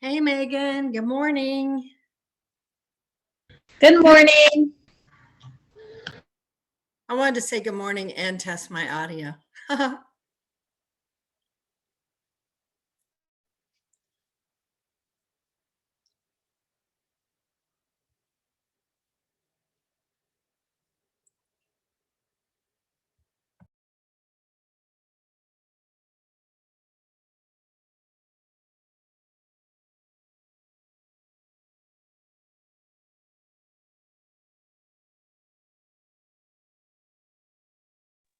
Hey, Megan. Good morning. Good morning. I wanted to say good morning and test my audio.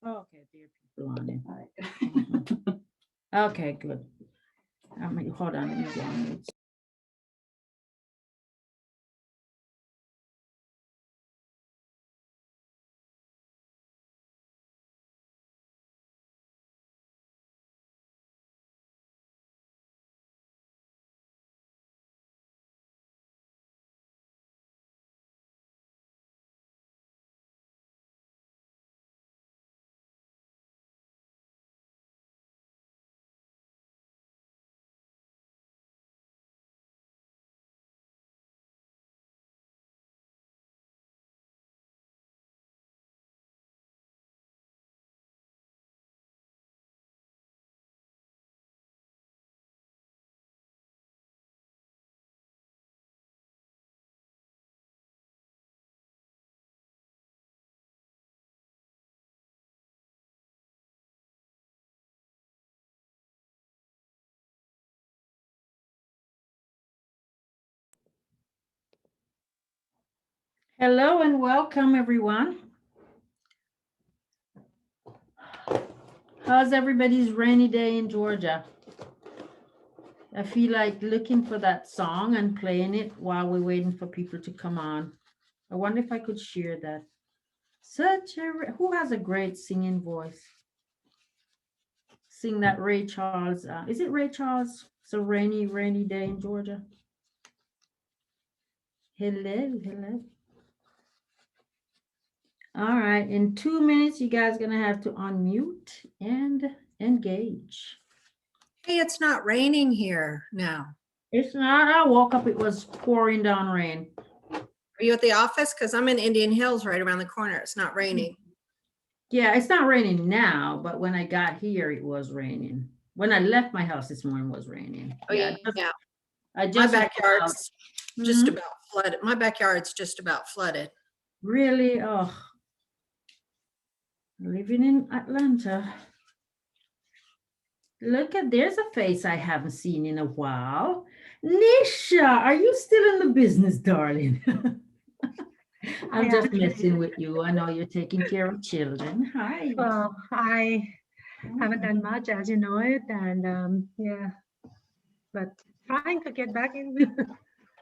Okay, dear people on it. Okay, good. Hold on, let me go on mute. Hello and welcome, everyone. How's everybody's rainy day in Georgia? I feel like looking for that song and playing it while we're waiting for people to come on. I wonder if I could share that. Who has a great singing voice? Sing that Ray Charles. Is it Ray Charles? It's a rainy day in Georgia. Hello. All right, in 2 minutes, you guys are gonna have to unmute and engage. Hey, it's not raining here now. It's not, I woke up, it was pouring down rain. Are you at the office? Because I'm in Indian Hills right around the corner. It's not raining. Yeah, it's not raining now, but when I got here, it was raining. When I left my house this morning, it was raining. Oh, yeah. I My just backyard's just about flooded. My backyard's just about flooded. Really? Oh, living in Atlanta. Look at, there's a face I haven't seen in a while. Nisha, are you still in the business, darling? I'm just messing with you. I know you're taking care of children. Hi. Well, I haven't done much, as you know it, and yeah, but trying to get back in.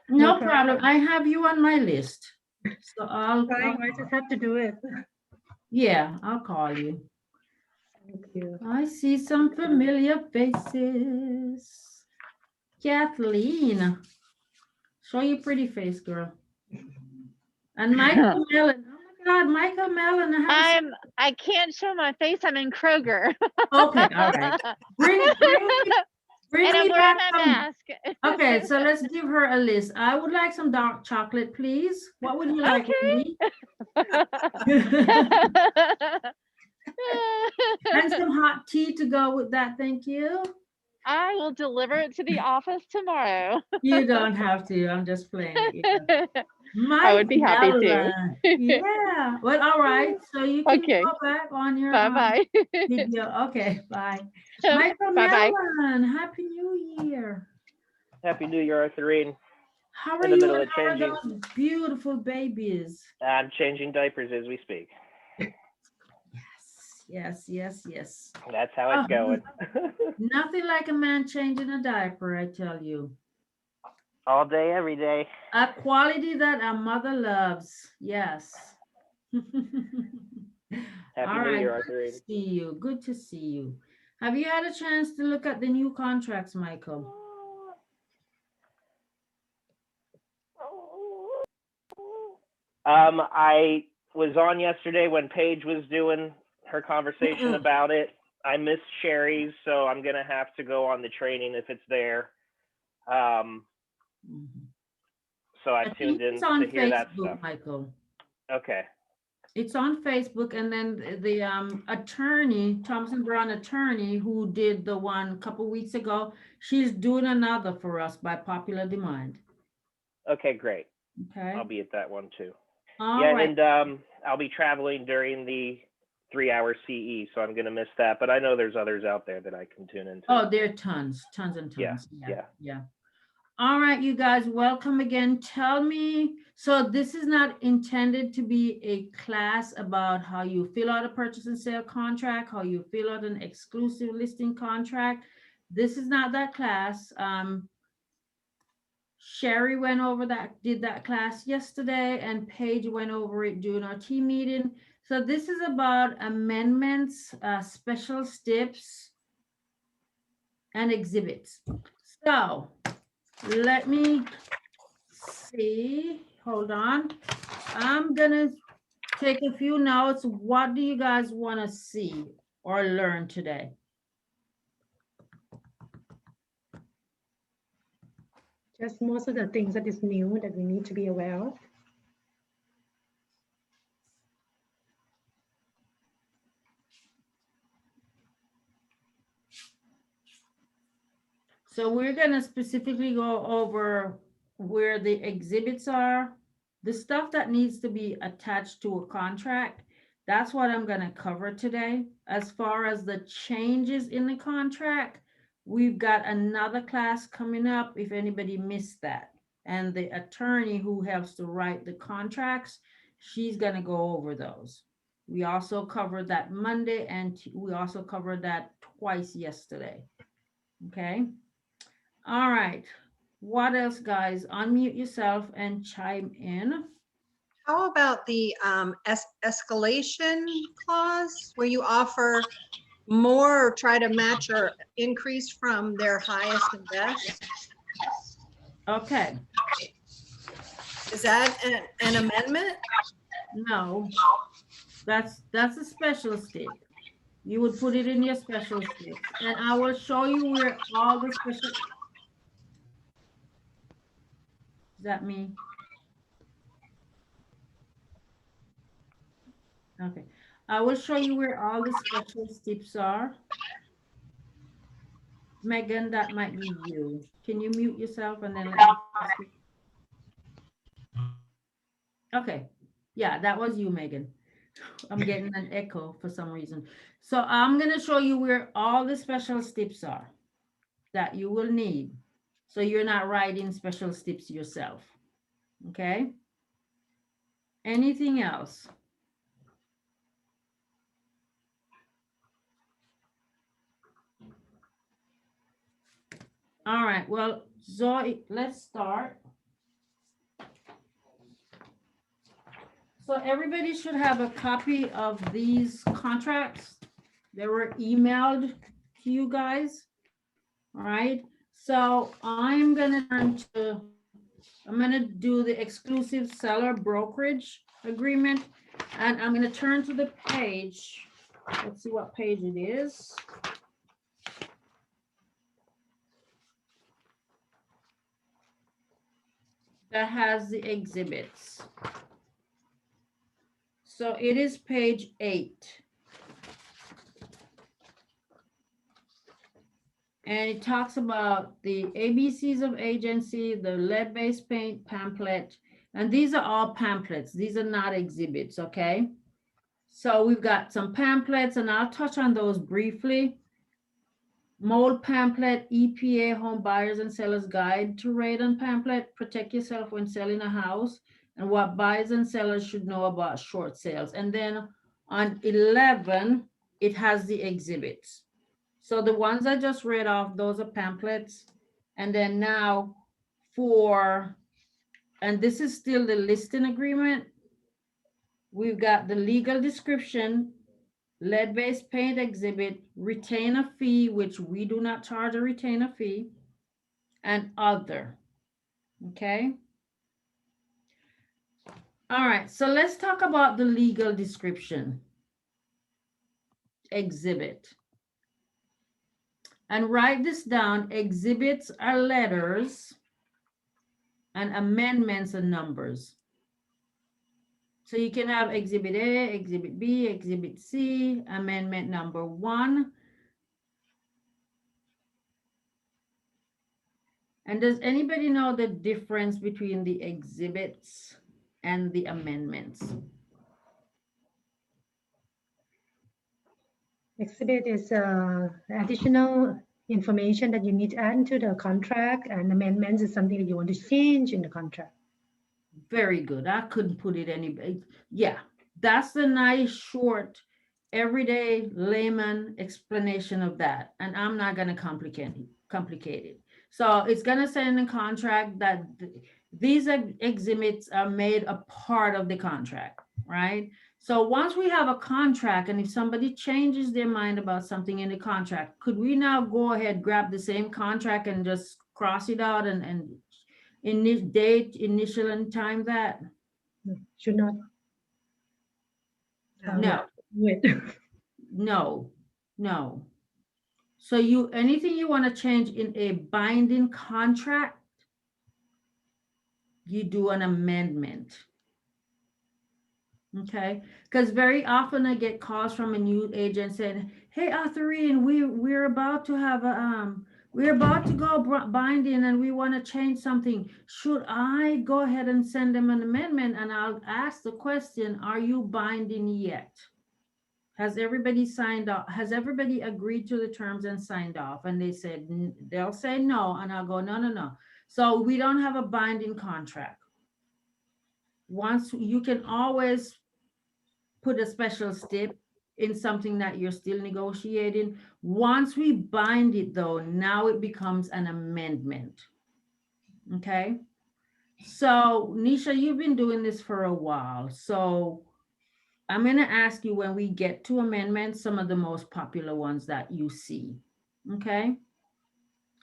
No problem. I have you on my list. So I just have to do it. Yeah, I'll call you. Thank you. I see some familiar faces. Kathleen, show your pretty face, girl. And Michael Mellon. Oh my God, Michael Mellon. I can't show my face. I'm in Kroger. Okay, all right. Bring and I'm me wearing back my mask. Okay, so let's give her a list. I would like some dark chocolate, please. What would you like? Okay. And some hot tea to go with that, thank you. I will deliver it to the office tomorrow. You don't have to. I'm just playing with you. I would be happy to. Yeah. Well, all right. So you can go back on your bye. video. Okay, bye. Michael Mellon, Happy New Year. Happy New Year, Autherine. How are you? And how are those beautiful babies? I'm changing diapers as we speak. Yes. That's how it's going. Nothing like a man changing a diaper, I tell you. All day, every day. A quality that a mother loves. Yes. Happy New Year, Autherine. Good to see you. Good to see you. Have you had a chance to look at the new contracts, Michael? I was on yesterday when Paige was doing her conversation about it. I missed Sherry's, so I'm going to have to go on the training if it's there. Mhm. So I I think tuned in it's on to hear that Facebook, stuff. Michael. Okay. It's on Facebook, and then the attorney, Thompson Brown attorney, who did the one a couple weeks ago, she's doing another for us by popular demand. Okay, great. Okay. I'll be at that one too. All Yeah, right. and I'll be traveling during the 3-hour CE, so I'm gonna miss that. But I know there's others out there that I can tune into. Oh, there are tons and tons. Yeah, yeah. Yeah. All right, you guys, welcome again. Tell me, so this is not intended to be a class about how you fill out a purchase and sale contract, how you fill out an exclusive listing contract. This is not that class. Sherry went over that, did that class yesterday, and Paige went over it during our team meeting. So this is about amendments, special steps, and exhibits. So let me see, hold on. I'm gonna take a few notes. What do you guys want to see or learn today? Just most of the things that is new that we need to be aware of. So we're gonna specifically go over where the exhibits are, the stuff that needs to be attached to a contract. That's what I'm gonna cover today. As far as the changes in the contract, we've got another class coming up if anybody missed that. And the attorney who helps to write the contracts, she's gonna go over those. We also covered that Monday, and we also covered that twice yesterday. Okay. All right. What else, guys? Unmute yourself and chime in. How about the escalation clause where you offer more or try to match or increase from their highest and best? Okay. Is that an amendment? No, that's a special step. You would put it in your special steps, and I will show you where all the special. Is that me? Okay. I will show you where all the special steps are. Megan, that might be you. Can you mute yourself and then let me? Okay. Yeah, that was you, Megan. I'm getting an echo for some reason. So I'm going to show you where all the special steps are that you will need. So you're not writing special steps yourself. Okay. Anything else? All right. Well, Zoe, let's start. So everybody should have a copy of these contracts. They were emailed to you guys. All right. So I'm going to turn to, I'm going to do the exclusive seller brokerage agreement, and I'm going to turn to the page. Let's see what page it is. That has the exhibits. So it is page 8. And it talks about the ABCs of agency, the lead-based paint pamphlet, and these are all pamphlets. These are not exhibits, okay? So we've got some pamphlets, and I'll touch on those briefly. Mold pamphlet, EPA Home Buyers and Sellers Guide to Radon pamphlet, protect yourself when selling a house, and what buyers and sellers should know about short sales. And then on 11, it has the exhibits. So the ones I just read off, those are pamphlets. And then now and this is still the listing agreement. We've got the legal description, lead-based paint exhibit, retainer fee, which we do not charge a retainer fee, and other. Okay. All right. So let's talk about the legal description exhibit. And write this down. Exhibits are letters and amendments and numbers. So you can have Exhibit A, Exhibit B, Exhibit C, Amendment number 1. And does anybody know the difference between the exhibits and the amendments? Exhibit is additional information that you need to add into the contract, and amendments is something that you want to change in the contract. Very good. I couldn't put it any, yeah, that's the nice, short, everyday layman explanation of that. And I'm not going to complicate it. So it's going to say in the contract that these exhibits are made a part of the contract, right? So once we have a contract, and if somebody changes their mind about something in the contract, could we now go ahead, grab the same contract and just cross it out and date, initial, and time that? Should not. No, Wait. no, no. So anything you want to change in a binding contract, you do an amendment. Okay, because very often I get calls from a new agent saying, "Hey, Autherine, we're about to have a we're about to go binding and we want to change something. Should I go ahead and send them an amendment?" And I'll ask the question, "Are you binding yet? Has everybody signed off? Has everybody agreed to the terms and signed off?" And they said, they'll say no, and I'll go, no, no, no. So we don't have a binding contract. Once you can always put a special stip in something that you're still negotiating. Once we bind it though, now it becomes an amendment. Okay. So Nisha, you've been doing this for a while. So I'm going to ask you, when we get to amendments, some of the most popular ones that you see. Okay.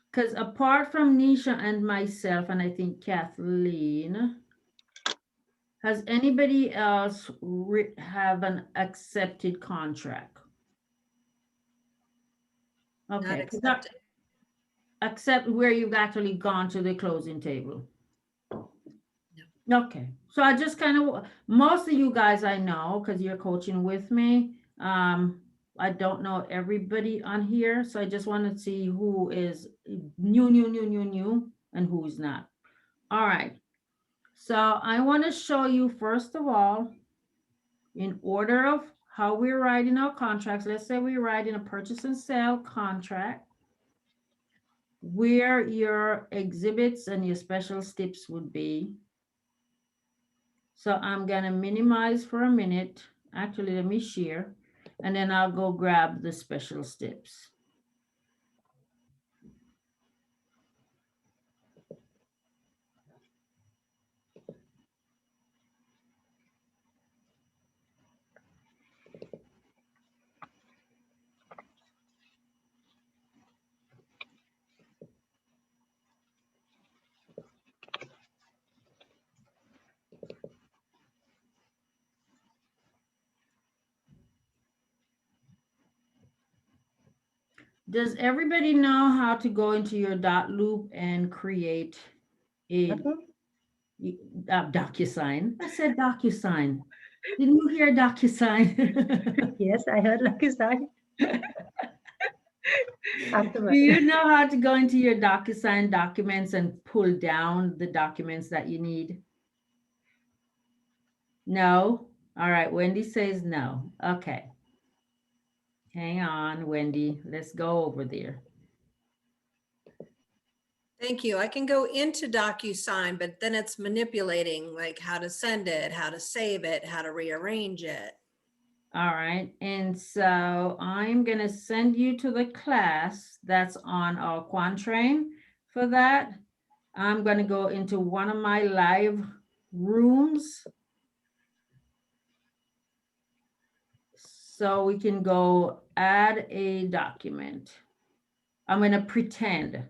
Because apart from Nisha and myself, and I think Kathleen, has anybody else have an accepted contract? Not Okay, accepted. except where you've actually gone to the closing table. Okay, so I just kind of, most of you guys I know, because you're coaching with me. I don't know everybody on here, so I just want to see who is new, and who's not. All right, so I want to show you, first of all, in order of how we're writing our contracts. Let's say we're writing a purchase and sale contract, where your exhibits and your special steps would be. So I'm going to minimize for a minute. Actually, let me share, and then I'll go grab the special steps. Does everybody know how to go into your dot loop and create a Docusign? I said Docusign. Didn't you hear Docusign? Yes, I heard Docusign. Do you know how to go into your Docusign documents and pull down the documents that you need? No? All right, Wendy says no. Okay. Hang on, Wendy. Let's go over there. Thank you. I can go into Docusign, but then it's manipulating, like how to send it, how to save it, how to rearrange it. All right, and so I'm going to send you to the class that's on our Quantrain. For that, I'm going to go into one of my live rooms, so we can go add a document. I'm going to pretend,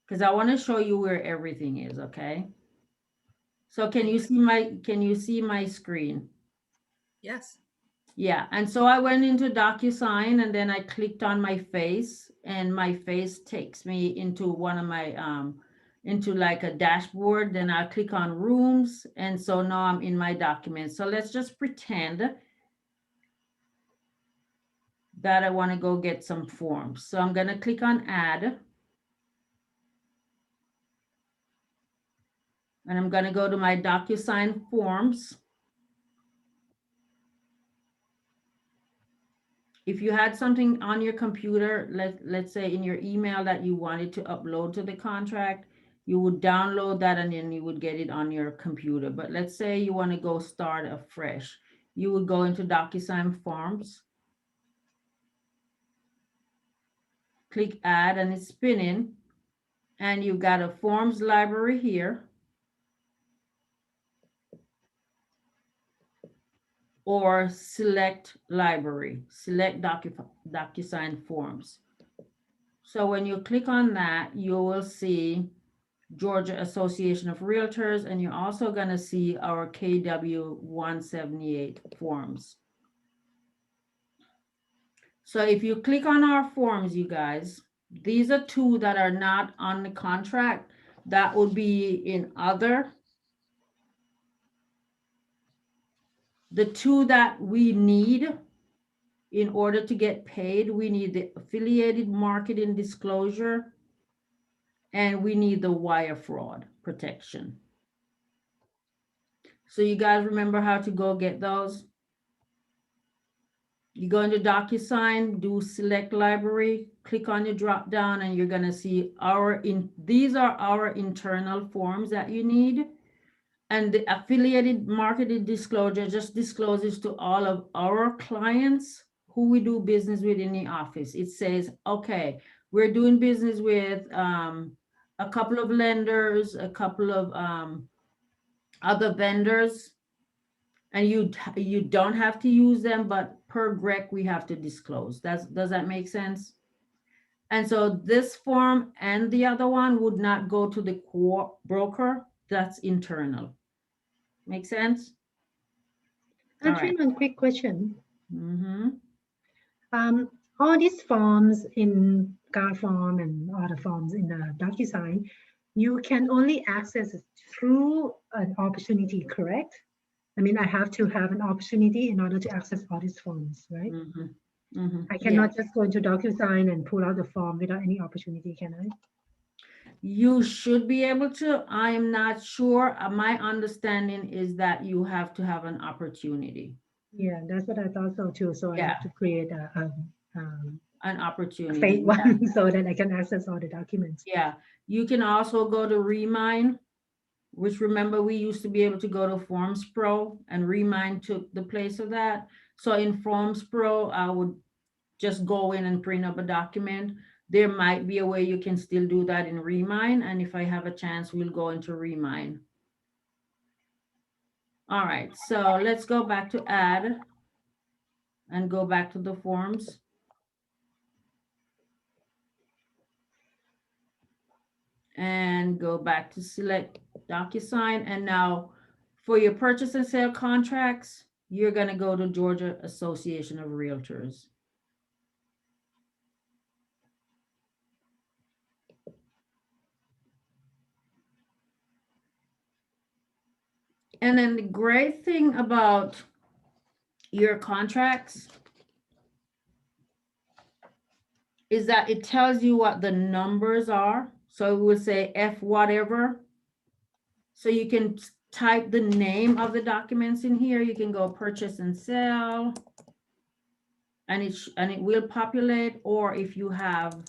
because I want to show you where everything is, okay? So can you see my screen? Yes. Yeah, and so I went into Docusign, and then I clicked on my face, and my face takes me into one of my into like a dashboard, then I'll click on rooms. And so now I'm in my document. So let's just pretend that I want to go get some forms. So I'm going to click on add. And I'm going to go to my Docusign Forms. If you had something on your computer, let's say in your email that you wanted to upload to the contract, you would download that and then you would get it on your computer. But let's say you want to go start afresh. You would go into Docusign Forms, click add, and it's spinning. And you've got a forms library here. Or select library, select Docusign Forms. So when you click on that, you will see Georgia Association of Realtors, and you're also going to see our KW 178 forms. So if you click on our forms, you guys, these are two that are not on the contract. That would be in other. The two that we need in order to get paid, we need the affiliated marketing disclosure and we need the wire fraud protection. So you guys remember how to go get those? You go into DocuSign, do select library, click on your drop down, and you're going to see these are our internal forms that you need. And the affiliated marketing disclosure just discloses to all of our clients who we do business with in the office. It says, okay, we're doing business with a couple of lenders, a couple of other vendors, and you don't have to use them, but per GREC, we have to disclose. Does that make sense? And so this form and the other one would not go to the core broker. That's internal. Make sense? All right. Actually, one quick question. Mm-hmm. All these forms in GAR form and other forms in the DocuSign, you can only access it through an opportunity, correct? I mean, I have to have an opportunity in order to access all these forms, right? Mm-hmm. Mm-hmm. I cannot just go into DocuSign and pull out the form without any opportunity, can I? You should be able to. I am not sure. My understanding is that you have to have an opportunity. Yeah, that's what I thought so too. So I have to create An a opportunity. fake one so that I can access all the documents. Yeah. You can also go to Remine, which remember we used to be able to go to Forms Pro, and Remine took the place of that. So in Forms Pro, I would just go in and print up a document. There might be a way you can still do that in Remine. And if I have a chance, we'll go into Remine. All right, so let's go back to add and go back to the forms. And go back to select DocuSign. And now for your purchase and sale contracts, you're going to go to Georgia Association of Realtors. And then the great thing about your contracts is that it tells you what the numbers are. So it would say F whatever. So you can type the name of the documents in here. You can go purchase and sell, and it will populate. Or if you have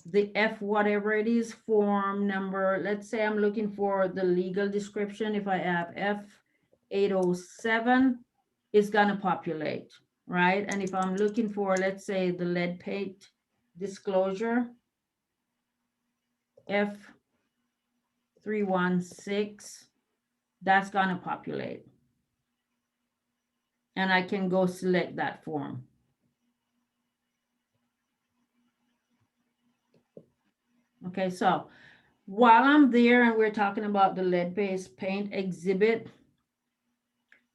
the F whatever it is form number, let's say I'm looking for the legal description. If I have F807, it's gonna populate, right? And if I'm looking for, let's say, the lead paint disclosure, F316, that's gonna populate. And I can go select that form. Okay, so while I'm there and we're talking about the lead-based paint exhibit,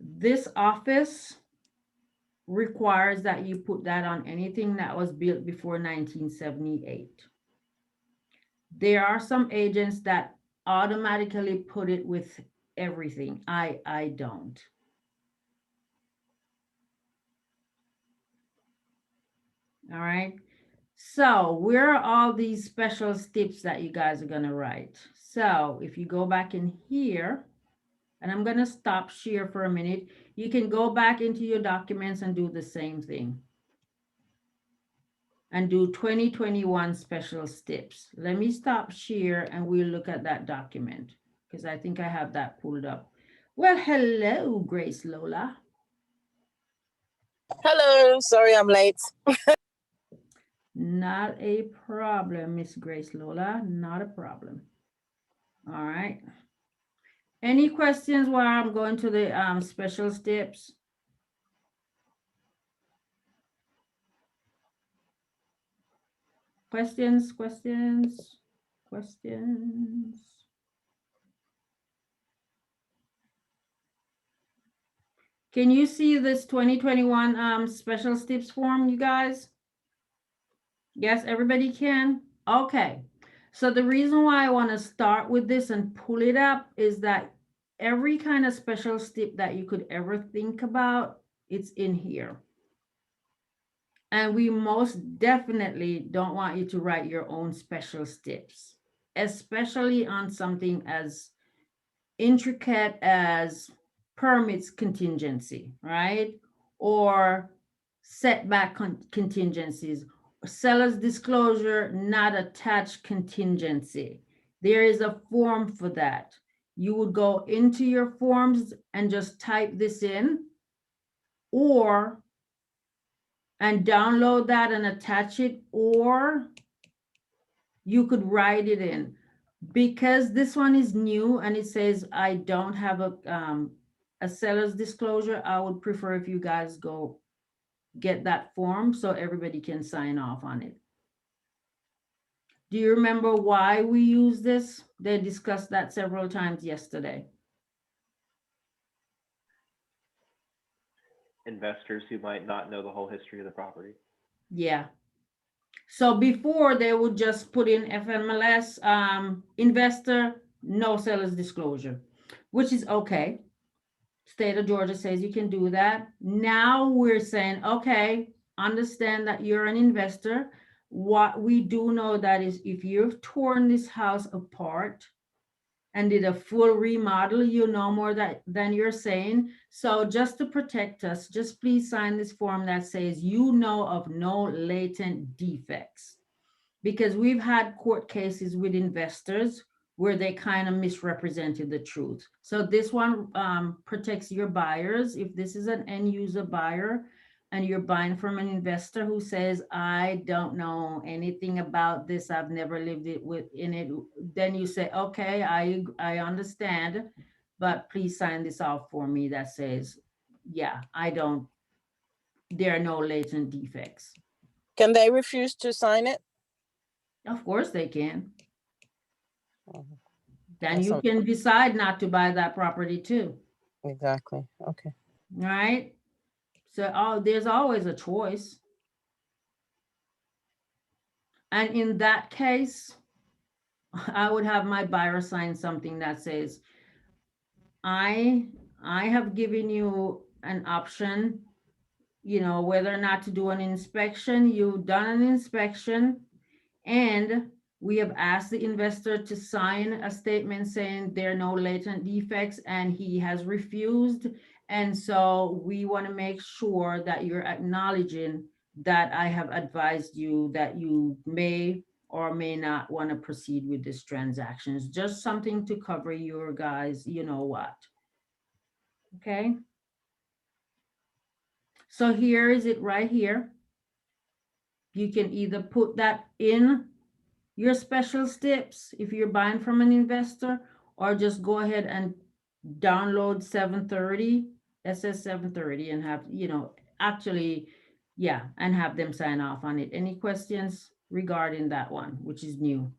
this office requires that you put that on anything that was built before 1978. There are some agents that automatically put it with everything. I don't. All right. So where are all these special steps that you guys are going to write? So if you go back in here, and I'm going to stop share for a minute, you can go back into your documents and do the same thing. And do 2021 special steps. Let me stop share and we'll look at that document because I think I have that pulled up. Well, hello, Grace Lola. Hello, sorry I'm late. Not a problem, Miss Grace Lola, not a problem. All right. Any questions while I'm going to the special steps? Questions. Can you see this 2021 special steps form, you guys? Yes, everybody can? Okay. So the reason why I want to start with this and pull it up is that every kind of special step that you could ever think about, it's in here. And we most definitely don't want you to write your own special steps, especially on something as intricate as permits contingency, right? Or setback contingencies, seller's disclosure not attached contingency. There is a form for that. You would go into your forms and just type this in, or and download that and attach it, or you could write it in. Because this one is new and it says I don't have a seller's disclosure, I would prefer if you guys go get that form so everybody can sign off on it. Do you remember why we use this? They discussed that several times yesterday. Investors who might not know the whole history of the property. Yeah. So before they would just put in FMLS, investor, no seller's disclosure, which is okay. State of Georgia says you can do that. Now we're saying, okay, understand that you're an investor. What we do know that is if you've torn this house apart and did a full remodel, you know more than you're saying. So just to protect us, just please sign this form that says you know of no latent defects. Because we've had court cases with investors where they kind of misrepresented the truth. So this one protects your buyers. If this is an end user buyer and you're buying from an investor who says, I don't know anything about this, I've never lived in it, then you say, okay, I understand, but please sign this off for me that says, yeah, there are no latent defects. Can they refuse to sign it? Of course they can. Mhm. Then you Awesome. can decide not to buy that property too, Exactly. Okay. right? So there's always a choice. And in that case, I would have my buyer sign something that says, I have given you an option, whether or not to do an inspection. You've done an inspection, and we have asked the investor to sign a statement saying there are no latent defects, and he has refused. And so we want to make sure that you're acknowledging that I have advised you that you may or may not want to proceed with this transaction. It's just something to cover your guys, you know what. Okay. So here is it right here. You can either put that in your special steps if you're buying from an investor, or just go ahead and download 730, SS 730, and have, actually, yeah, and have them sign off on it. Any questions regarding that one, which is new?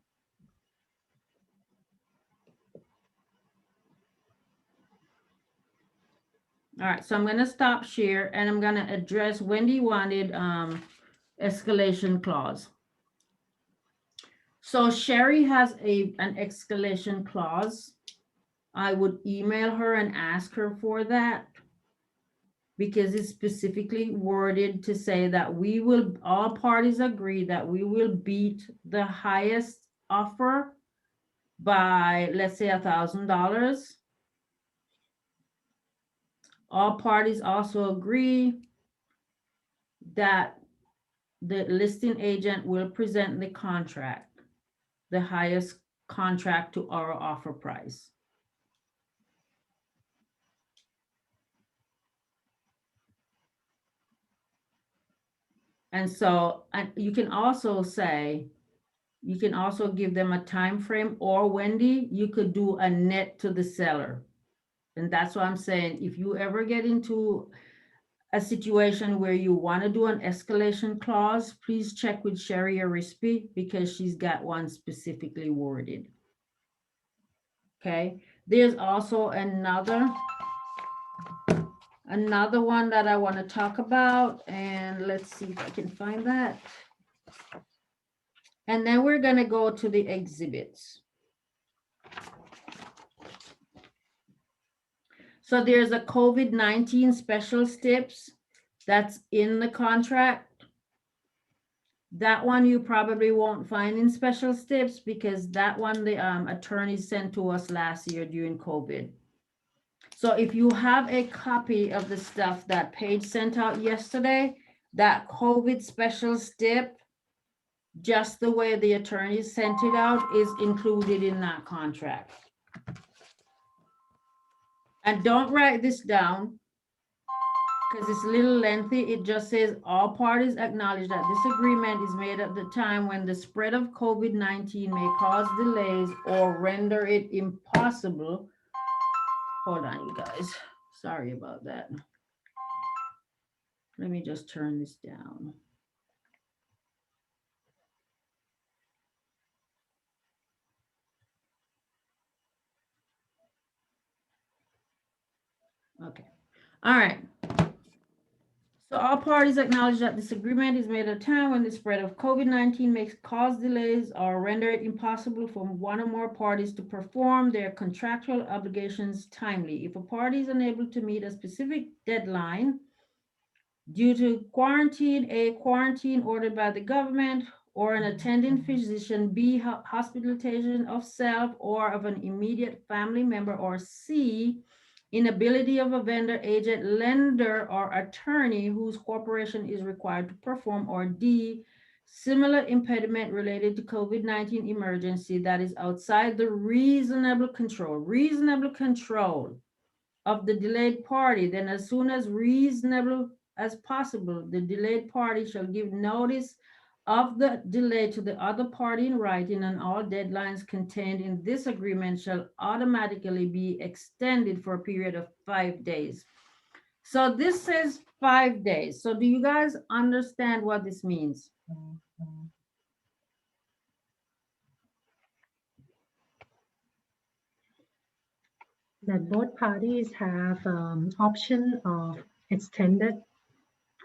All right, so I'm going to stop share and I'm going to address Wendy wanted escalation clause. So Sherry has an escalation clause. I would email her and ask her for that, because it's specifically worded to say that all parties agree that we will beat the highest offer by, let's say, $1,000. All parties also agree that the listing agent will present the contract, the highest contract to our offer price. And so, and you can also say, you can also give them a time frame, or Wendy, you could do a net to the seller. And that's what I'm saying. If you ever get into a situation where you want to do an escalation clause, please check with Sherry or Rispy, because she's got one specifically worded. Okay, there's also another one that I want to talk about, and let's see if I can find that. And then we're going to go to the exhibits. So there's a COVID-19 special steps that's in the contract. That one you probably won't find in special steps, because that one the attorney sent to us last year during COVID. So if you have a copy of the stuff that Paige sent out yesterday, that COVID special step, just the way the attorney sent it out, is included in that contract. And don't write this down, because it's a little lengthy. It just says all parties acknowledge that this agreement is made at the time when the spread of COVID-19 may cause delays or render it impossible. Hold on, you guys. Sorry about that. Let me just turn this down. Okay. All right. So all parties acknowledge that this agreement is made at a time when the spread of COVID-19 may cause delays or render it impossible for one or more parties to perform their contractual obligations timely. If a party is unable to meet a specific deadline due to quarantine, A, quarantine ordered by the government, or an attending physician, B, hospitalization of self or of an immediate family member, or C, inability of a vendor, agent, lender, or attorney whose cooperation is required to perform, or D, similar impediment related to COVID-19 emergency that is outside the reasonable control of the delayed party, then as soon as reasonable as possible, the delayed party shall give notice of the delay to the other party in writing, and all deadlines contained in this agreement shall automatically be extended for a period of 5 days. So this says 5 days. So do you guys understand what this means? That both parties have option of extended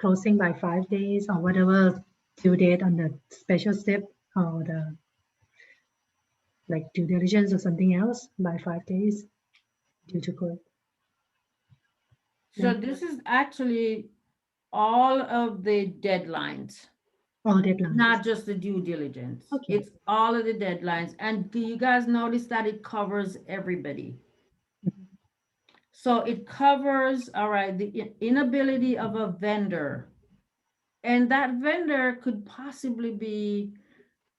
closing by 5 days or whatever due date on the special step, or the like due diligence or something else by 5 days due to COVID. So Yeah. this is actually all of the deadlines, All deadlines. not just the due diligence. Okay. It's all of the deadlines. And do you guys notice that it covers everybody? So it covers, all right, the inability of a vendor. And that vendor could possibly be,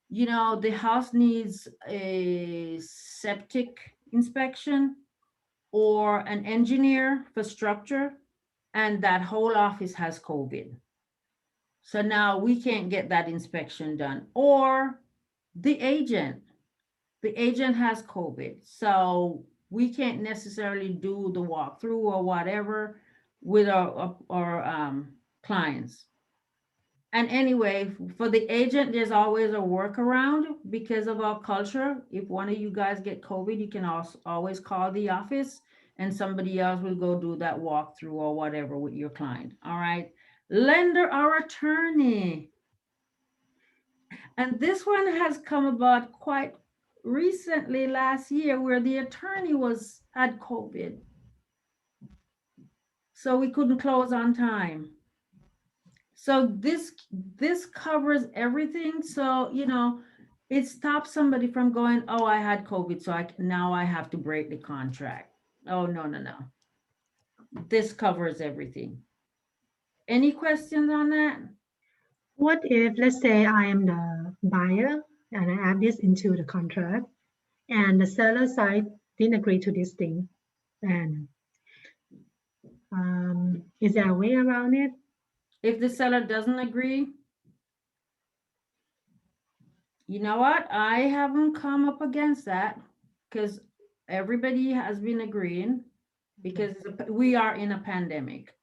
you know, the house needs a septic inspection or an engineer for structure, and that whole office has COVID. So now we can't get that inspection done. Or the agent has COVID. So we can't necessarily do the walkthrough or whatever with our clients. And anyway, for the agent, there's always a workaround because of our culture. If one of you guys get COVID, you can also always call the office and somebody else will go do that walkthrough or whatever with your client. All right. Lender or attorney. And this one has come about quite recently last year where the attorney had COVID. So we couldn't close on time. So this covers everything. So, it stops somebody from going, oh, I had COVID, so now I have to break the contract. Oh, no. This covers everything. Any questions on that? What if, let's say I am the buyer and I add this into the contract and the seller side didn't agree to this thing? And is there a way around it? If the seller doesn't agree, you know what? I haven't come up against that because everybody has been agreeing because we are in a pandemic.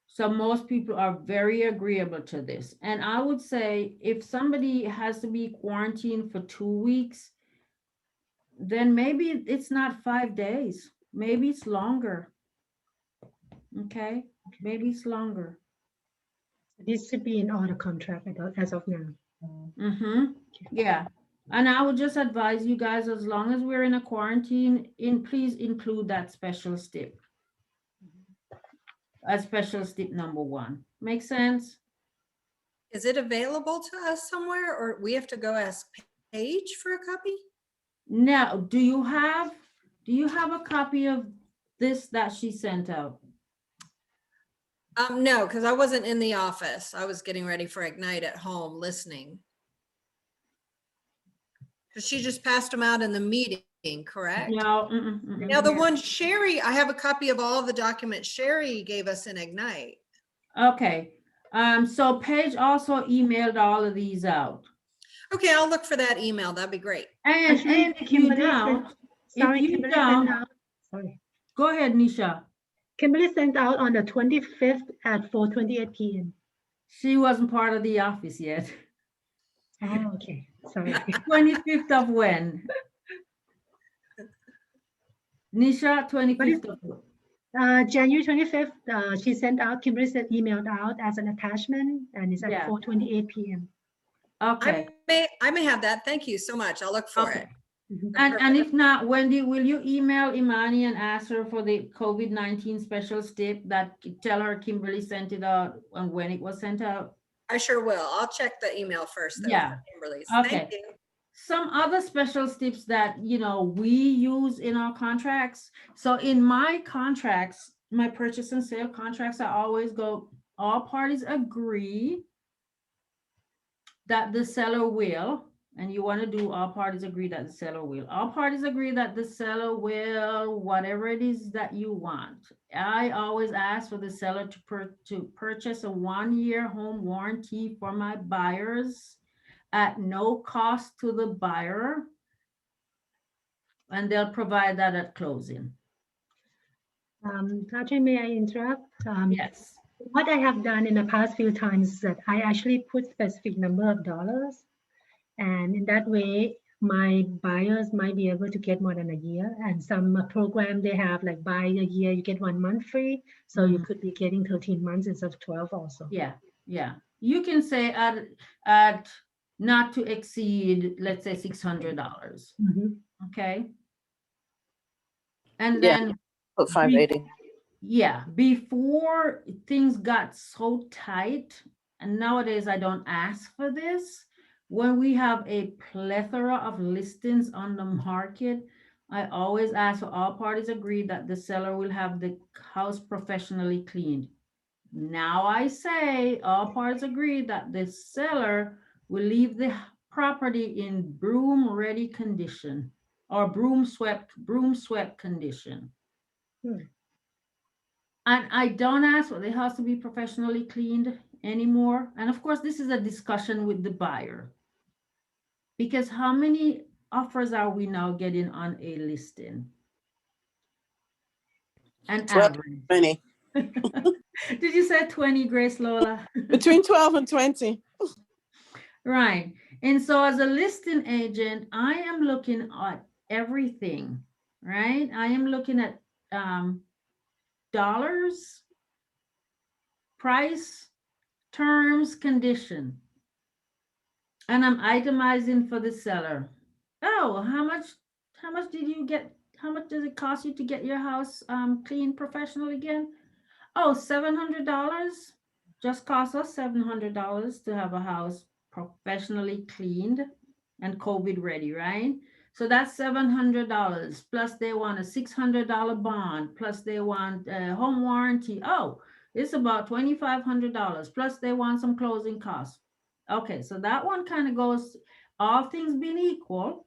So most people are very agreeable to this. And I would say if somebody has to be quarantined for 2 weeks, then maybe it's not 5 days. Maybe it's longer. Okay, maybe it's longer. This should be in all the contract as of now. Yeah. And I would just advise you guys, as long as we're in a quarantine, please include that special stip. A special stip number 1. Make sense? Is it available to us somewhere, or we have to go ask Paige for a copy? Now, do you have a copy of this that she sent out? No, because I wasn't in the office. I was getting ready for Ignite at home listening. Because she just passed them out in the meeting, correct? No. Now the one Sherry, I have a copy of all the documents Sherry gave us in Ignite. Okay. So Paige also emailed all of these out. Okay, I'll look for that email. That'd be great. And if you don't, Sorry. Go ahead, Nisha. Kimberly sent out on the 25th at 4:28 p.m. She wasn't part of the office yet. Oh, okay. Sorry. 25th of when? Nisha, 25th of what? January 25th, she sent out, Kimberly said emailed out as an attachment, and it's at 4:28 p.m. Okay. I may have that. Thank you so much. I'll look for it. And if not, Wendy, will you email Imani and ask her for the COVID-19 special stip that tell her Kimberly sent it out and when it was sent out? I sure will. I'll check the email first though, Yeah. for Kimberly's. Okay. Thank you. Some other special steps that, we use in our contracts. So in my contracts, my purchase and sale contracts, I always go, all parties agree that the seller will, and you want to do all parties agree that the seller will. All parties agree that the seller will, whatever it is that you want. I always ask for the seller to purchase a 1-year home warranty for my buyers at no cost to the buyer, and they'll provide that at closing. Audrey, may I interrupt? Yes. What I have done in the past few times is that I actually put specific number of dollars, and in that way, my buyers might be able to get more than a year. And some program they have like buy a year, you get 1 month free. So you could be getting 13 months instead of 12 also. Yeah. You can say at not to exceed, let's say $600. Okay. And Yeah. then Put 580. before things got so tight, and nowadays I don't ask for this, when we have a plethora of listings on the market, I always ask for all parties agree that the seller will have the house professionally cleaned. Now I say all parties agree that the seller will leave the property in broom ready condition or broom swept condition. And I don't ask for the house to be professionally cleaned anymore. And of course, this is a discussion with the buyer. Because how many offers are we now getting on a listing? An 12, average. 20. Did you say 20, Grace Lola? Between 12 and 20. Right. And so as a listing agent, I am looking at everything, right? I am looking at dollars, price, terms, condition. And I'm itemizing for the seller. Oh, how much did you get? How much does it cost you to get your house cleaned professional again? Oh, $700. Just cost us $700 to have a house professionally cleaned and COVID ready, right? So that's $700. Plus they want a $600 bond. Plus they want a home warranty. Oh, it's about $2,500. Plus they want some closing costs. Okay, so that one kind of goes, all things being equal,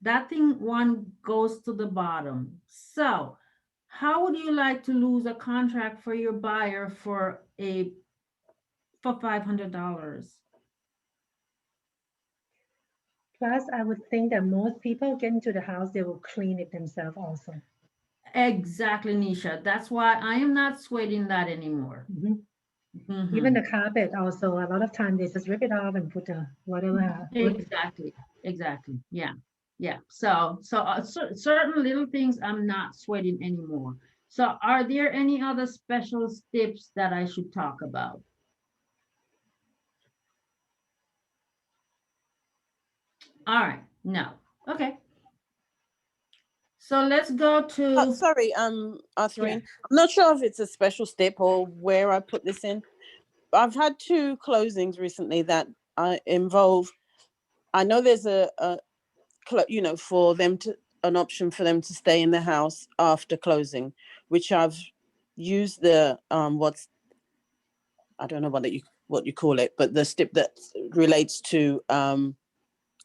that thing one goes to the bottom. So how would you like to lose a contract for your buyer for $500? Plus, I would think that most people get into the house, they will clean it themselves also. Exactly, Nisha. That's why I am not sweating that anymore. Mhm. Mhm. Even the carpet also, a lot of times they just rip it off and put whatever. Exactly. Yeah. So certain little things I'm not sweating anymore. So are there any other special tips that I should talk about? All right, no. Okay. So let's go to, Sorry, Autherine. I'm not sure if it's a special step or where I put this in. I've had 2 closings recently that involve, I know there's for them to, an option for them to stay in the house after closing, which I've used the, I don't know what you call it, but the step that relates to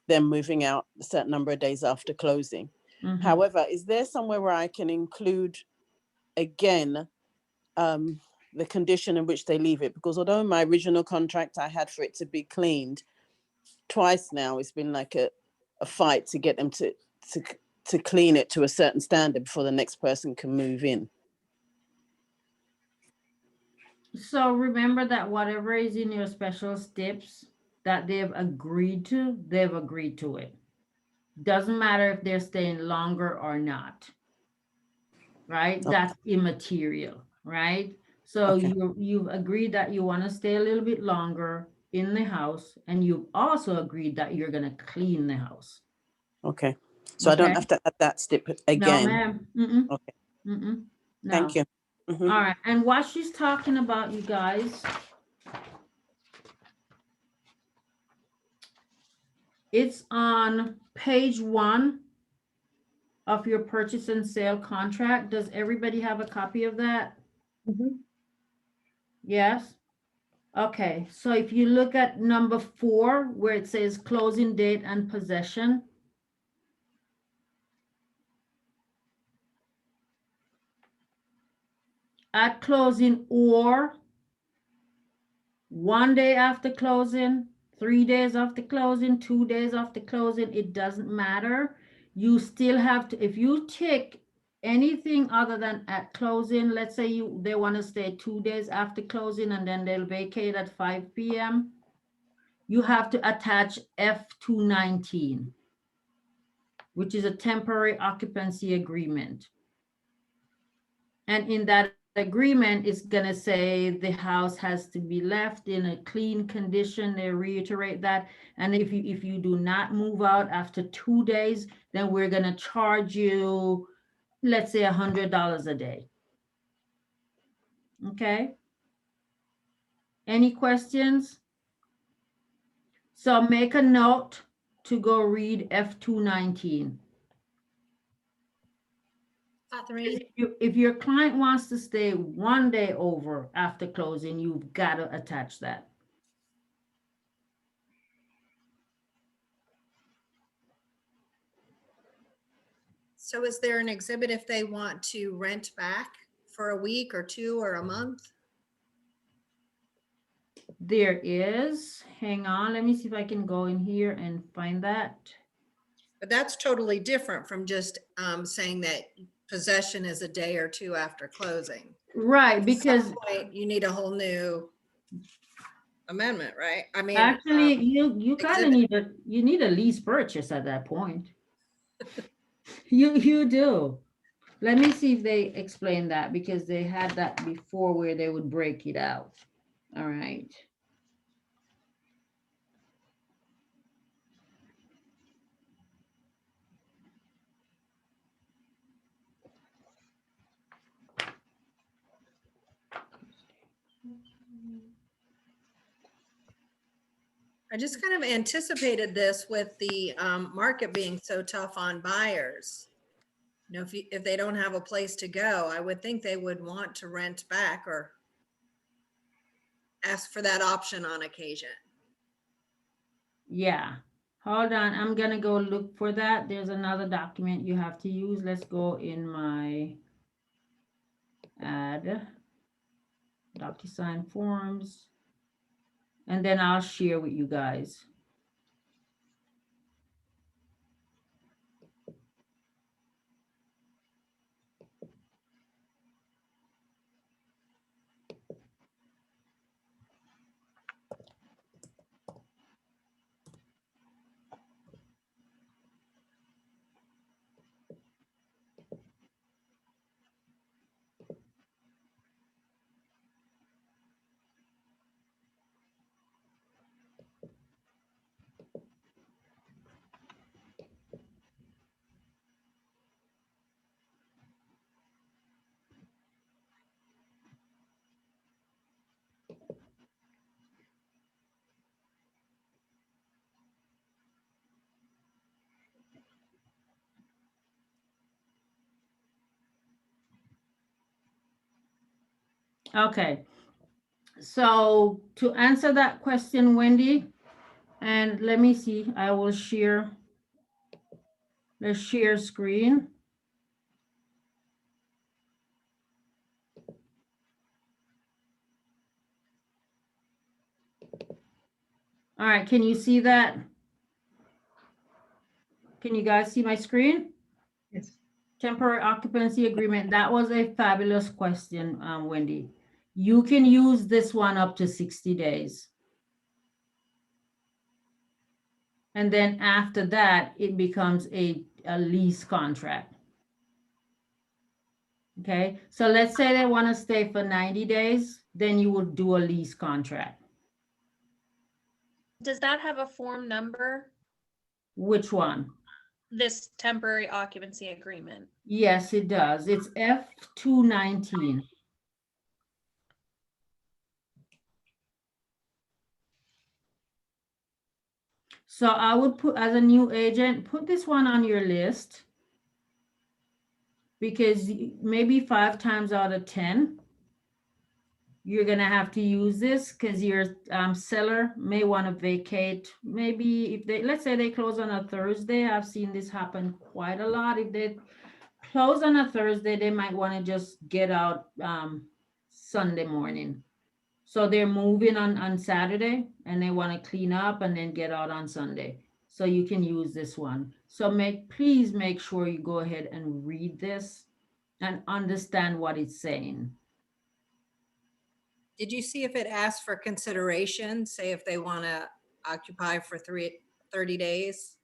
them moving out a certain number of days after closing. mhm. However, is there somewhere where I can include again the condition in which they leave it? Because although in my original contract I had for it to be cleaned twice now, it's been like a fight to get them to clean it to a certain standard before the next person can move in. So remember that whatever is in your special steps that they've agreed to it. Doesn't matter if they're staying longer or not, right? Okay. That's immaterial, right? So Okay. you've agreed that you want to stay a little bit longer in the house, and you've also agreed that you're going to clean the house. Okay. So I don't Okay? have to add that step No, again. ma'am. Mm-mm. Okay. Mm-mm. No. Thank you. Mhm. All right. And what she's talking about, you guys, it's on page 1 of your purchase and sale contract. Does everybody have a copy of that? Mhm. Yes? Okay, so if you look at number 4, where it says closing date and possession. At closing, or 1 day after closing, 3 days after closing, 2 days after closing, it doesn't matter. You still have to, if you tick anything other than at closing, let's say they want to stay 2 days after closing and then they'll vacate at 5 p.m. You have to attach F219, which is a temporary occupancy agreement. And in that agreement, it's going to say the house has to be left in a clean condition. They reiterate that. And if you do not move out after 2 days, then we're going to charge you, let's say, $100 a day. Okay. Any questions? So make a note to go read F219. Autherine, If your client wants to stay 1 day over after closing, you've got to attach that. so is there an exhibit if they want to rent back for a week or 2 or a month? There is, hang on, let me see if I can go in here and find that. But that's totally different from just saying that possession is a day or 2 after closing. Right, At because some point, you need a whole new amendment, right? I mean, actually you kind of exhibit. need a lease purchase at that point. You do. Let me see if they explain that, because they had that before where they would break it out. All right. I just kind of anticipated this with the market being so tough on buyers. You know, if they don't have a place to go, I would think they would want to rent back or ask for that option on occasion. Yeah, hold on. I'm gonna go look for that. There's another document you have to use. Let's go in my add Docusign Forms, and then I'll share with you guys. Okay, so to answer that question, Wendy, and let me see, I will share, let's share screen. All right, can you see that? Can you guys see my screen? Yes. Temporary occupancy agreement, that was a fabulous question, Wendy. You can use this one up to 60 days. And then after that, it becomes a lease contract. Okay, so let's say they want to stay for 90 days, then you would do a lease contract. Does that have a form number? Which one? This temporary occupancy agreement? Yes, it does. It's F219. So I would put, as a new agent, put this one on your list, because maybe 5 times out of 10, you're going to have to use this because your seller may want to vacate. Maybe if they, let's say they close on a Thursday, I've seen this happen quite a lot. If they close on a Thursday, they might want to just get out Sunday morning. So they're moving on Saturday and they want to clean up and then get out on Sunday. So you can use this one. So please make sure you go ahead and read this and understand what it's saying. Did you see if it asked for consideration, say if they want to occupy for 30 days?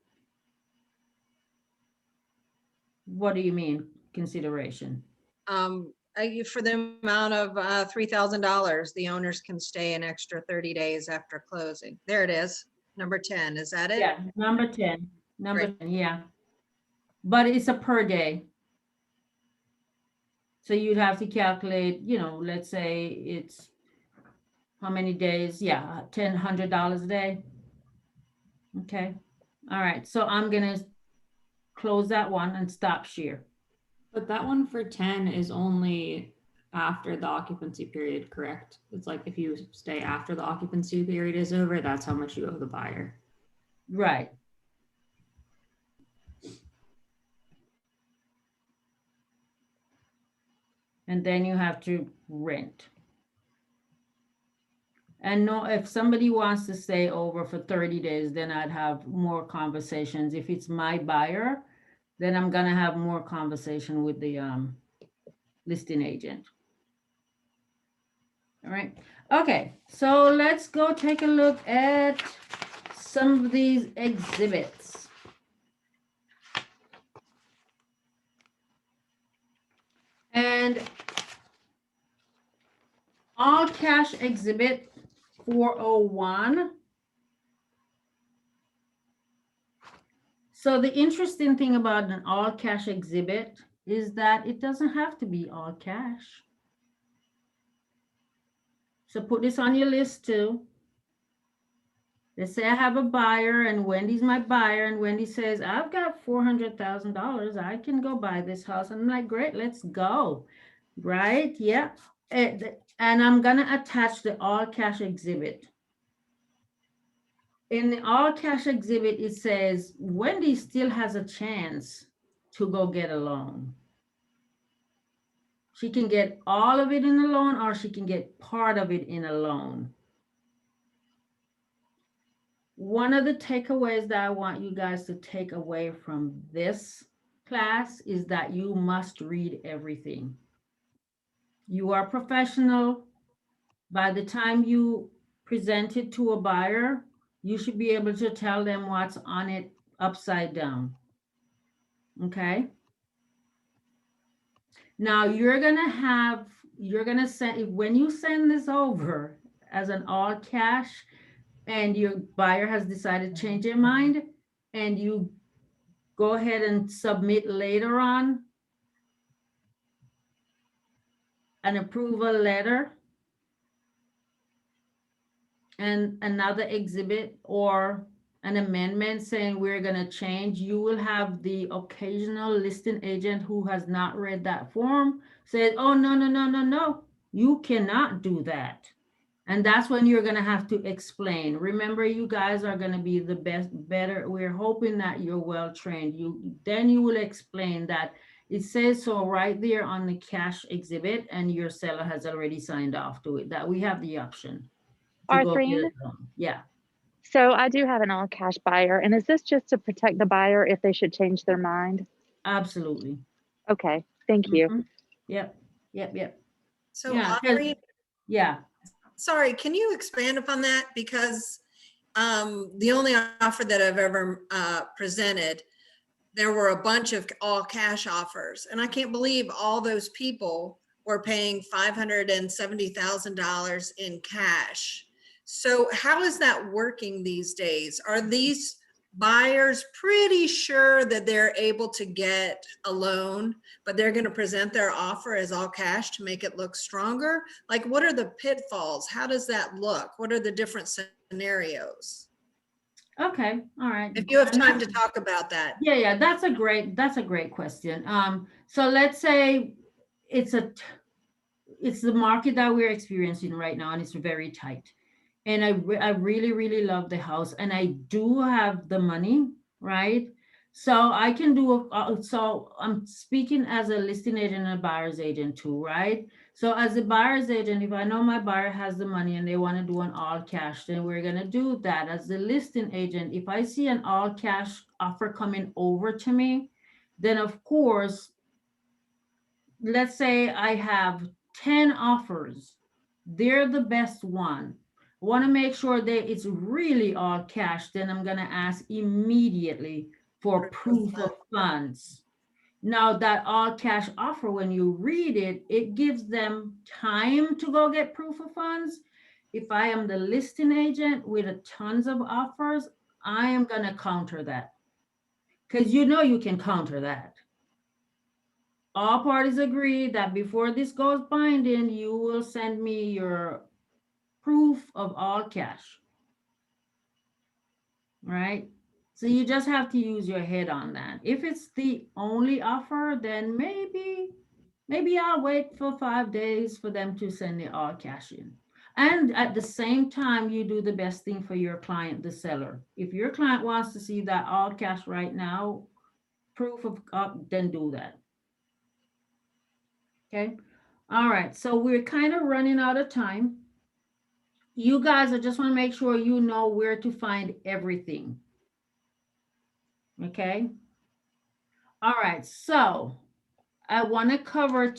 What do you mean, consideration? For the amount of $3,000, the owners can stay an extra 30 days after closing. There it is, number 10. Is that it? Yeah, number 10. Number Great. 10, yeah. But it's a per day. So you'd have to calculate, you know, let's say it's how many days? Yeah, $100 a day. Okay. All right. So I'm going to close that one and stop share. But that one for 10 is only after the occupancy period, correct? It's like if you stay after the occupancy period is over, that's how much you owe the buyer. Right. And then you have to rent. And no, if somebody wants to stay over for 30 days, then I'd have more conversations. If it's my buyer, then I'm gonna have more conversation with the listing agent. All right. Okay, so let's go take a look at some of these exhibits. And all cash exhibit 401. So the interesting thing about an all cash exhibit is that it doesn't have to be all cash. So put this on your list too. Let's say I have a buyer and Wendy's my buyer, and Wendy says, I've got $400,000. I can go buy this house. And I'm like, great, let's go. Right? Yeah. And I'm going to attach the all cash exhibit. In the all cash exhibit, it says Wendy still has a chance to go get a loan. She can get all of it in a loan, or she can get part of it in a loan. One of the takeaways that I want you guys to take away from this class is that you must read everything. You are professional. By the time you present it to a buyer, you should be able to tell them what's on it upside down. Okay? Now you're gonna send, when you send this over as an all cash and your buyer has decided to change their mind, and you go ahead and submit later on an approval letter and another exhibit or an amendment saying we're going to change, you will have the occasional listing agent who has not read that form say, oh, no, you cannot do that. And that's when you're going to have to explain. Remember, you guys are going to be the better. We're hoping that you're well trained. Then you will explain that it says so right there on the cash exhibit, and your seller has already signed off to it, that we have the option to go get Autherine, it done. Yeah, so I do have an all cash buyer, and is this just to protect the buyer if they should change their mind? absolutely. Okay, thank you. Mhm. Yep. So Yeah, 'cause- Autherine, Yeah, sorry, can you expand upon that? Because the only offer that I've ever presented, there were a bunch of all cash offers. And I can't believe all those people were paying $570,000 in cash. So how is that working these days? Are these buyers pretty sure that they're able to get a loan, but they're going to present their offer as all cash to make it look stronger? Like, what are the pitfalls? How does that look? What are the different scenarios? okay, all right. If you have time to talk about that. Yeah, that's a great question. So let's say it's the market that we're experiencing right now, and it's very tight. And I really love the house, and I do have the money, right? So I can do so I'm speaking as a listing agent and a buyer's agent too, right? So as a buyer's agent, if I know my buyer has the money and they want to do an all cash, then we're going to do that. As the listing agent, if I see an all cash offer coming over to me, then of course, let's say I have 10 offers, they're the best one. I want to make sure that it's really all cash, then I'm going to ask immediately for proof of funds. Now that all cash offer, when you read it, it gives them time to go get proof of funds. If I am the listing agent with tons of offers, I am going to counter that, because you can counter that. All parties agree that before this goes binding, you will send me your proof of all cash. Right? So you just have to use your head on that. If it's the only offer, then maybe I'll wait for 5 days for them to send the all cash in. And at the same time, you do the best thing for your client, the seller. If your client wants to see that all cash right now, proof of, then do that. Okay. All right. So we're kind of running out of time. You guys, I just want to make sure you know where to find everything. Okay. All right. So I want to cover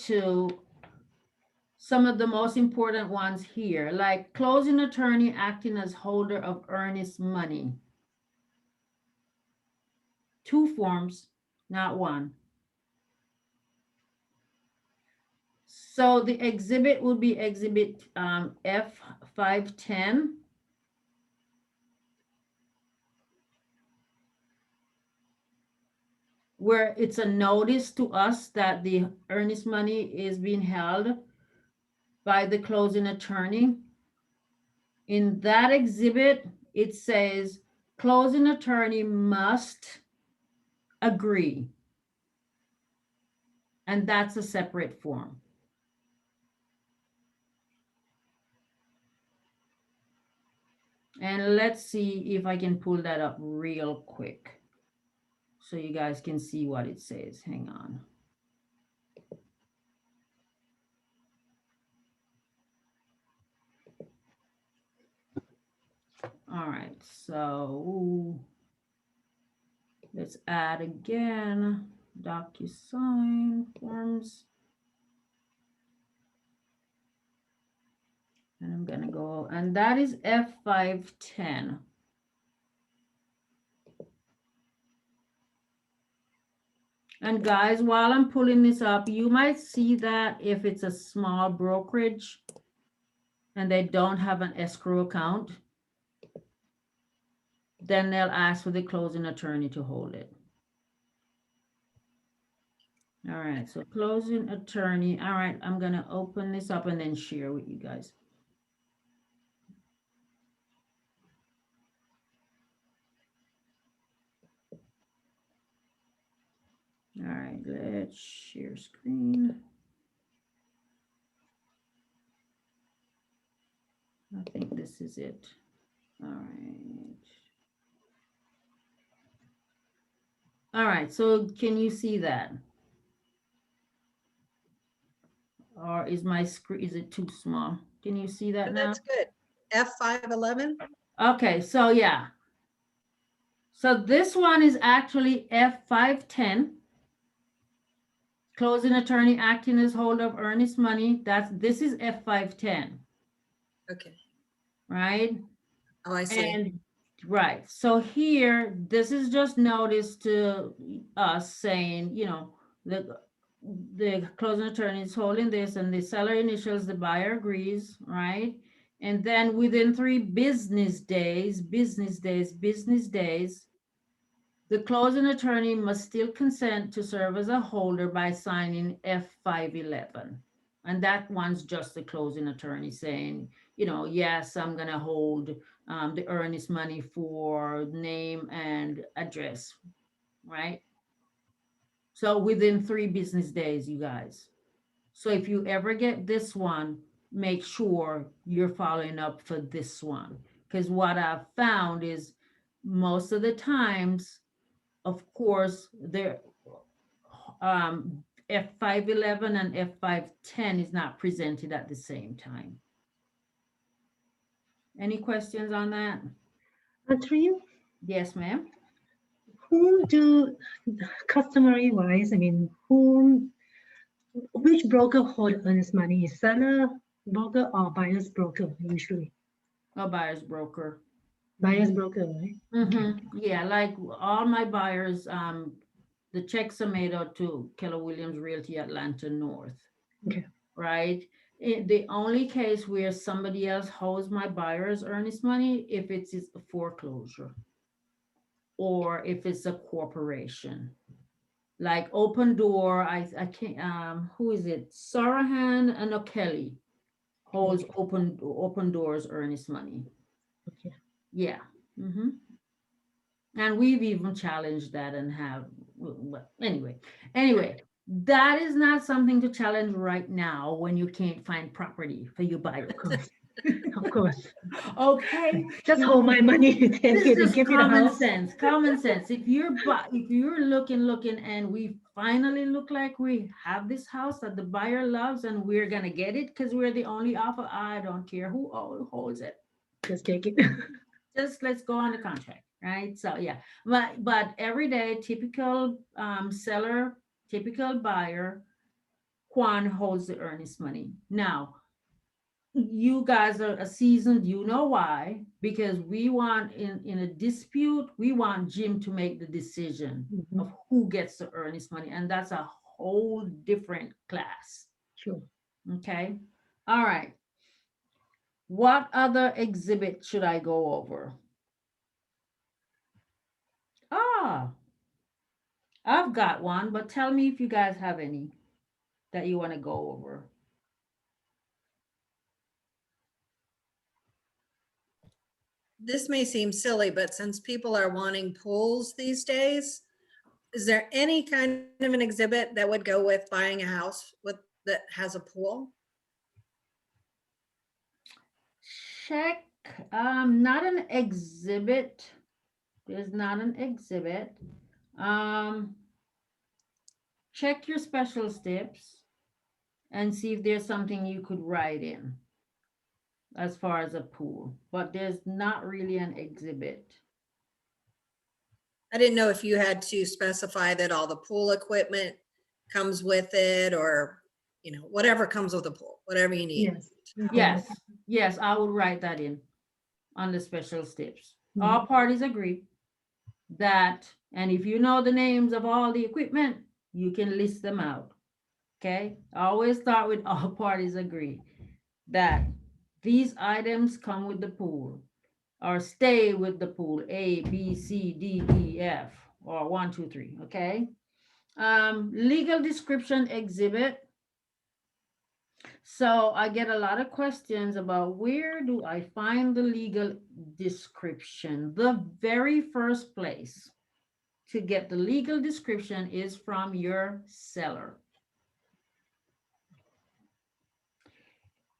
some of the most important ones here, like closing attorney acting as holder of earnest money. 2 forms, not 1. So the exhibit will be exhibit F510. Where it's a notice to us that the earnest money is being held by the closing attorney. In that exhibit, it says closing attorney must agree. And that's a separate form. And let's see if I can pull that up real quick so you guys can see what it says. Hang on. All right, so let's add again, Docusign Forms. And I'm gonna go, and that is F510. And guys, while I'm pulling this up, you might see that if it's a small brokerage and they don't have an escrow account, then they'll ask for the closing attorney to hold it. All right, so closing attorney. All right, I'm gonna open this up and then share with you guys. All right, let's share screen. I think this is it. All right. All right, so can you see that? Or is my screen, is it too small? Can you see that now? That's good. F511? Okay, so yeah. So this one is actually F510. Closing attorney acting as holder of earnest money. This is F510, Okay. right? Oh, I see. And right. So here, this is just notice to us saying, you know, the closing attorney is holding this and the seller initials, the buyer agrees, right? And then within 3 business days, the closing attorney must still consent to serve as a holder by signing F511. And that one's just the closing attorney saying, you know, yes, I'm going to hold the earnest money for name and address, right? So within 3 business days, you guys. So if you ever get this one, make sure you're following up for this one. Because what I've found is most of the times, of course, there F511 and F510 is not presented at the same time. Any questions on that? Autherine, Yes, ma'am. whom do, customary wise, I mean, which broker hold earnest money? Is seller broker or buyer's broker usually? A buyer's broker. Buyer's broker, right? Yeah, like all my buyers, the checks are made out to Keller Williams Realty Atlanta North. Okay. Right? The only case where somebody else holds my buyer's earnest money, if it's a foreclosure or if it's a corporation. Like Open Door, I can't, who is it? Sarahan and O'Kelly holds Open Doors earnest money. Okay. Yeah. And we've even challenged that and have, well, anyway, that is not something to challenge right now when you can't find property for your buyer. Of course. Of course. Okay. Just hold my money, take This it, is and give you the common house. sense. Common sense. If you're looking, and we finally look like we have this house that the buyer loves, and we're gonna get it because we're the only offer. I don't care who holds it. Just take it. Just let's go on the contract, right? So yeah, but every day, typical seller, typical buyer, Quan holds the earnest money. Now, you guys are seasoned, you know why? Because we want in a dispute, we want Jim to make the decision of who gets the earnest money, and that's a whole different class. Sure. Okay. All right. What other exhibit should I go over? I've got one, but tell me if you guys have any that you want to go over. this may seem silly, but since people are wanting pools these days, is there any kind of an exhibit that would go with buying a house with, that has a pool? Check, not an exhibit. There's not an exhibit. Check your special steps and see if there's something you could write in as far as a pool, but there's not really an exhibit. I didn't know if you had to specify that all the pool equipment comes with it, or, you know, whatever comes with the pool, whatever you need. Yes. Mhm. Yes, yes, I would write that in on the special steps. Mhm. All parties agree that, and if you know the names of all the equipment, you can list them out. Okay, I always start with all parties agree that these items come with the pool or stay with the pool, A, B, C, D, E, F, or 1, 2, 3, okay? Legal description exhibit. So I get a lot of questions about where do I find the legal description? The very first place to get the legal description is from your seller.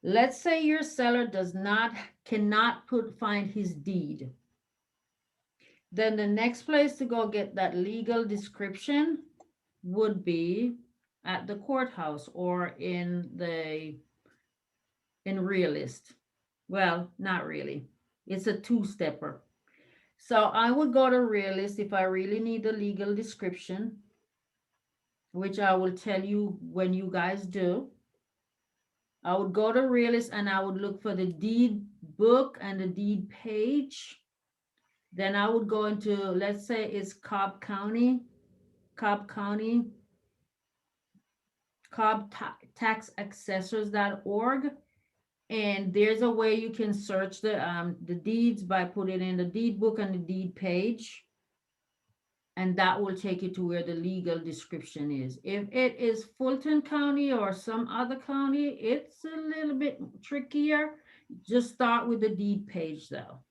Let's say your seller cannot find his deed. Then the next place to go get that legal description would be at the courthouse or in Realist. Well, not really. It's a two-stepper. So I would go to Realist if I really need the legal description, which I will tell you when you guys do. I would go to Realist and I would look for the deed book and the deed page. Then I would go into, let's say it's Cobb County, taxassessors.org. And there's a way you can search the deeds by putting in the deed book and the deed page. And that will take you to where the legal description is. If it is Fulton County or some other county, it's a little bit trickier. Just start with the deed page though.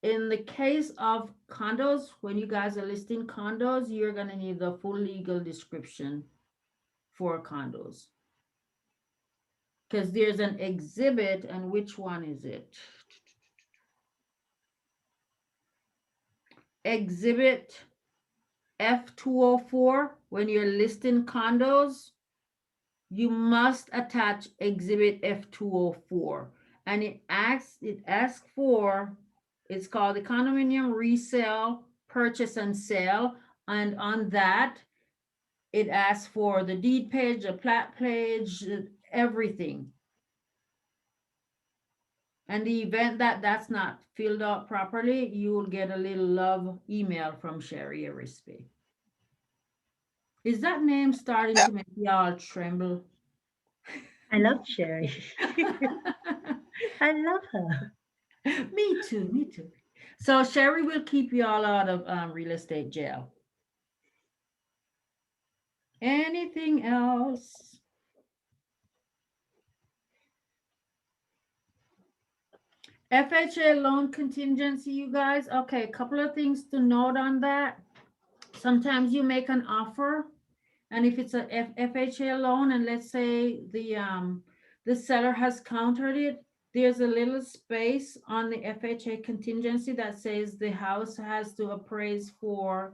In the case of condos, when you guys are listing condos, you're gonna need the full legal description for condos. Because there's an exhibit, and which one is it? Exhibit F204, when you're listing condos, you must attach exhibit F204. And it asks for, it's called the condominium resale, purchase and sale. And on that, it asks for the deed page, the plat page, everything. And the event that that's not filled out properly, you will get a little love email from Sherry Arispe. Is that name starting to make y'all tremble? I love Sherry. I love her. Me too, me too. So Sherry will keep you all out of real estate jail. Anything else? FHA loan contingency, you guys. Okay, a couple of things to note on that. Sometimes you make an offer, and if it's a FHA loan, and let's say the seller has countered it, there's a little space on the FHA contingency that says the house has to appraise for,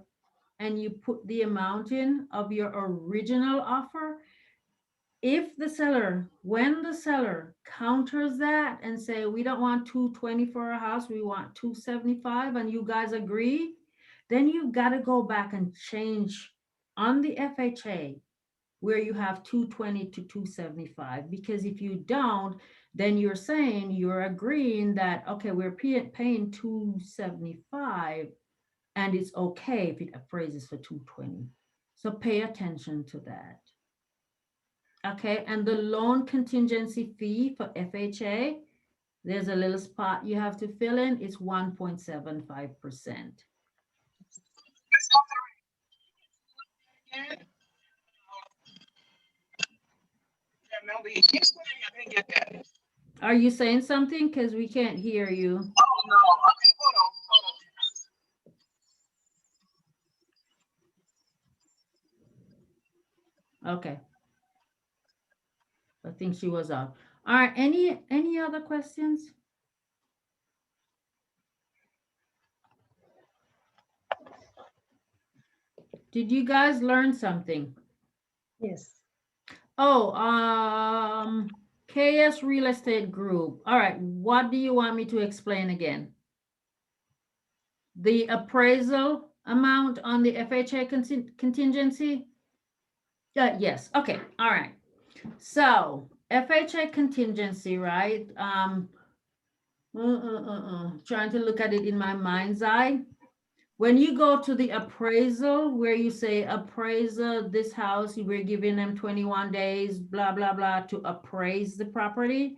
and you put the amount in of your original offer. If the seller, when the seller counters that and say, we don't want 220 for a house, we want 275, and you guys agree, then you've got to go back and change on the FHA where you have 220 to 275, because if you don't, then you're saying, you're agreeing that, okay, we're paying 275 and it's okay if it appraises for 220. So pay attention to that. Okay, and the loan contingency fee for FHA, there's a little spot you have to fill in. It's 1.75%. Are you saying something? Because we can't hear you. Oh, no. Okay, hold on. Okay. I think she was out. All right, any other questions? Did you guys learn something? Yes. Oh, KS Real Estate Group. All right, what do you want me to explain again? The appraisal amount on the FHA contingency? Yes, okay, all right. So FHA contingency, right? Trying to look at it in my mind's eye. When you go to the appraisal where you say appraiser, this house, we're giving them 21 days, blah, blah, blah, to appraise the property.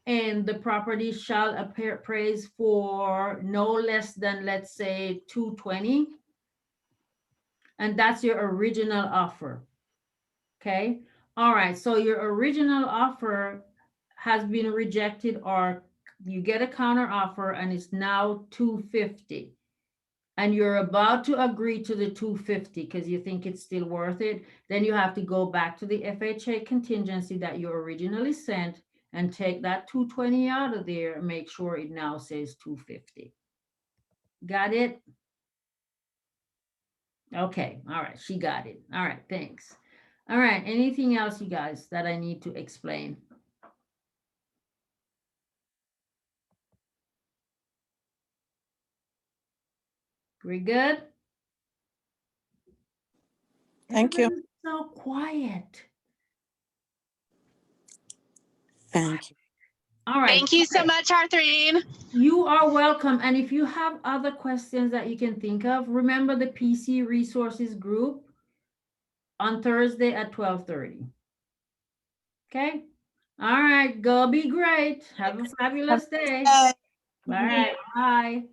And the property shall appraise for no less than, let's say, 220. And that's your original offer. Okay. All right. So your original offer has been rejected, or you get a counter offer and it's now 250. And you're about to agree to the 250 because you think it's still worth it, then you have to go back to the FHA contingency that you originally sent and take that 220 out of there and make sure it now says 250. Got it? Okay. All right. She got it. All right. Thanks. All right. Anything else, you guys, that I need to explain? We good? Thank you. Everybody's so quiet. Thank you. All right. Thank you so much, Autherine. You are welcome. And if you have other questions that you can think of, remember the PC resources group on Thursday at 12:30. Okay. All right. Go be great. Have a fabulous day. All right. Bye.